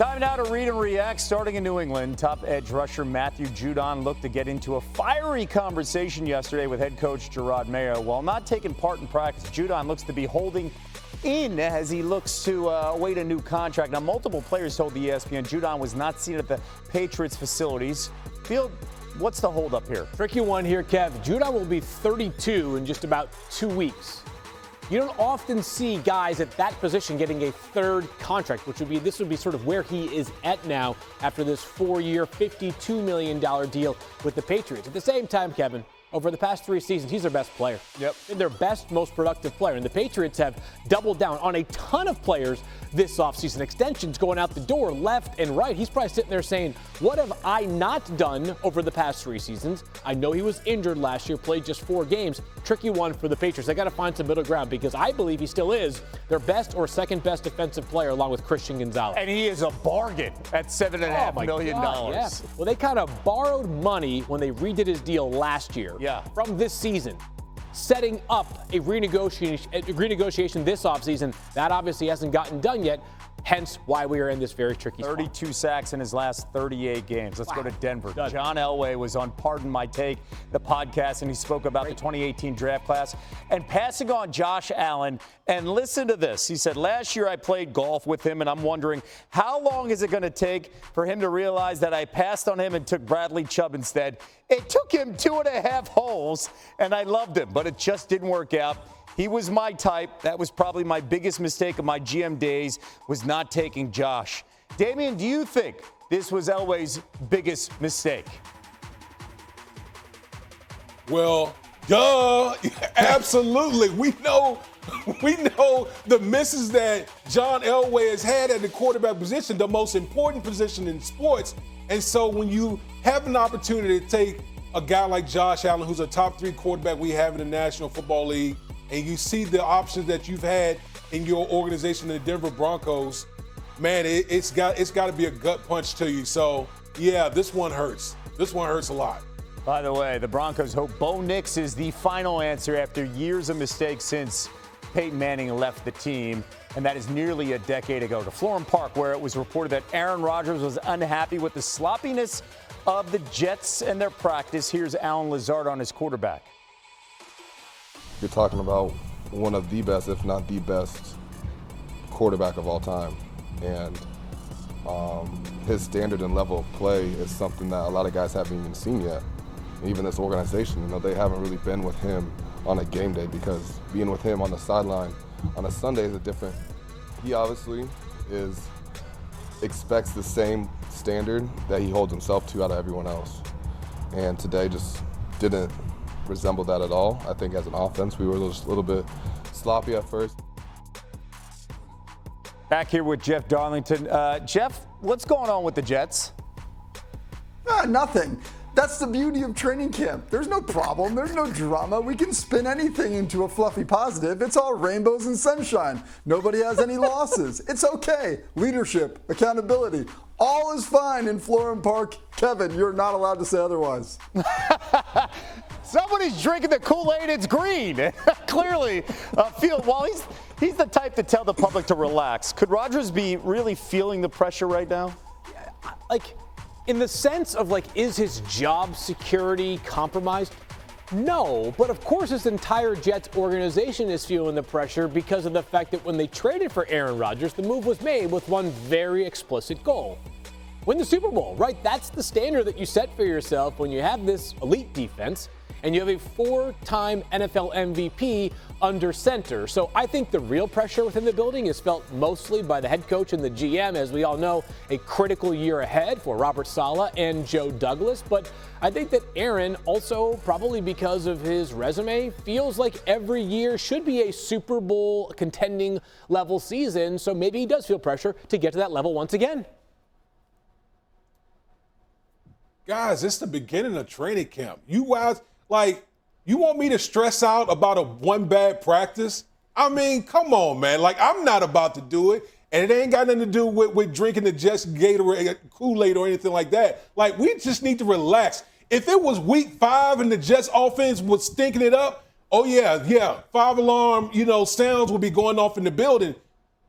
Time now to read and react. Starting in New England, top edge rusher Matthew Judon looked to get into a fiery conversation yesterday with head coach Jerod Mayo. While not taking part in practice, Judon looks to be holding in as he looks to await a new contract. Now, multiple players told the ESPN Judon was not seen at the Patriots facilities. Field, what's the holdup here? Tricky one here, Kev. Judon will be 32 in just about 2 weeks. You don't often see guys at that position getting a third contract, this would be sort of where he is at now after this 4-year, $52 million deal with the Patriots. At the same time, Kevin, over the past 3 seasons, he's their best player. Yep. Their best, most productive player. And the Patriots have doubled down on a ton of players this offseason. Extensions going out the door left and right. He's probably sitting there saying, what have I not done over the past 3 seasons? I know he was injured last year, played just 4 games. Tricky one for the Patriots. They got to find some middle ground because I believe he still is their best or second best defensive player along with Christian Gonzalez. And he is a bargain at $7.5 million. Yeah. Well, they kind of borrowed money when they redid his deal last year. Yeah. From this season, setting up a renegotiation this offseason. That obviously hasn't gotten done yet, hence why we are in this very tricky spot. 32 sacks in his last 38 games. Let's go to Denver. John Elway was on Pardon My Take, the podcast, and he spoke about the 2018 draft class and passing on Josh Allen. And listen to this. He said, last year I played golf with him, and I'm wondering how long is it going to take for him to realize that I passed on him and took Bradley Chubb instead. It took him 2.5 holes, and I loved him, but it just didn't work out. He was my type. That was probably my biggest mistake of my GM days, was not taking Josh. Damien, do you think this was Elway's biggest mistake? Well, duh. Absolutely. We know the misses that John Elway has had at the quarterback position, the most important position in sports. And so when you have an opportunity to take a guy like Josh Allen, who's a top 3 quarterback we have in the National Football League, and you see the options that you've had in your organization, the Denver Broncos, man, it's got to be a gut punch to you. So, yeah, this one hurts. This one hurts a lot. By the way, the Broncos hope Bo Nix is the final answer after years of mistakes since Peyton Manning left the team, and that is nearly a decade ago, to Florham Park, where it was reported that Aaron Rodgers was unhappy with the sloppiness of the Jets and their practice. Here's Alan Lazard on his quarterback. You're talking about one of the best, if not the best, quarterback of all time. And his standard and level of play is something that a lot of guys haven't even seen yet. Even this organization, they haven't really been with him on a game day, because being with him on the sideline on a Sunday is different. He obviously expects the same standard that he holds himself to out of everyone else. And today just didn't resemble that at all. I think as an offense, we were just a little bit sloppy at first. Back here with Jeff Darlington. Jeff, what's going on with the Jets? Nothing. That's the beauty of training camp. There's no problem. There's no drama. We can spin anything into a fluffy positive. It's all rainbows and sunshine. Nobody has any losses. It's okay. Leadership, accountability, all is fine in Florham Park. Kevin, you're not allowed to say otherwise. Somebody's drinking the Kool-Aid. It's green. Clearly, Field, while he's the type to tell the public to relax, could Rodgers be really feeling the pressure right now? In the sense of, is his job security compromised? No, but of course his entire Jets organization is feeling the pressure because of the fact that when they traded for Aaron Rodgers, the move was made with one very explicit goal. Win the Super Bowl, right? That's the standard that you set for yourself when you have this elite defense and you have a 4-time NFL MVP under center. So I think the real pressure within the building is felt mostly by the head coach and the GM. As we all know, a critical year ahead for Robert Saleh and Joe Douglas. But I think that Aaron also, probably because of his resume, feels like every year should be a Super Bowl contending level season. So maybe he does feel pressure to get to that level once again. Guys, it's the beginning of training camp. You guys, you want me to stress out about one bad practice? I mean, come on, man. I'm not about to do it. And it ain't got nothing to do with drinking the Jets Gatorade, Kool-Aid or anything like that. We just need to relax. If it was week 5 and the Jets offense was stinking it up, oh, yeah, 5-alarm, sounds will be going off in the building.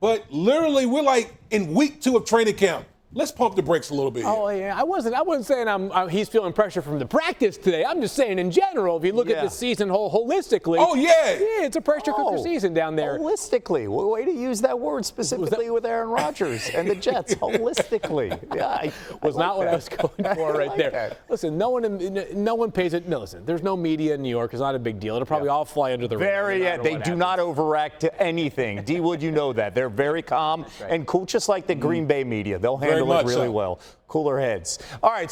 But literally, we're in week 2 of training camp. let's pump the brakes a little bit. Oh yeah, I wasn't saying he's feeling pressure from the practice today. I'm just saying in general, if you look at the season holistically. Oh yeah, it's a pressure cooker season down there. Holistically, way to use that word specifically with Aaron Rodgers and the Jets. Holistically, yeah, was not what I was going for right there. That. Listen, no one pays it. No, listen, there's no media in New York. It's not a big deal. It'll probably all fly under the radar. They do not overreact to anything. D Wood, you know that they're very calm and cool, just like the Green Bay media. They'll handle it really well. Cooler heads. All right.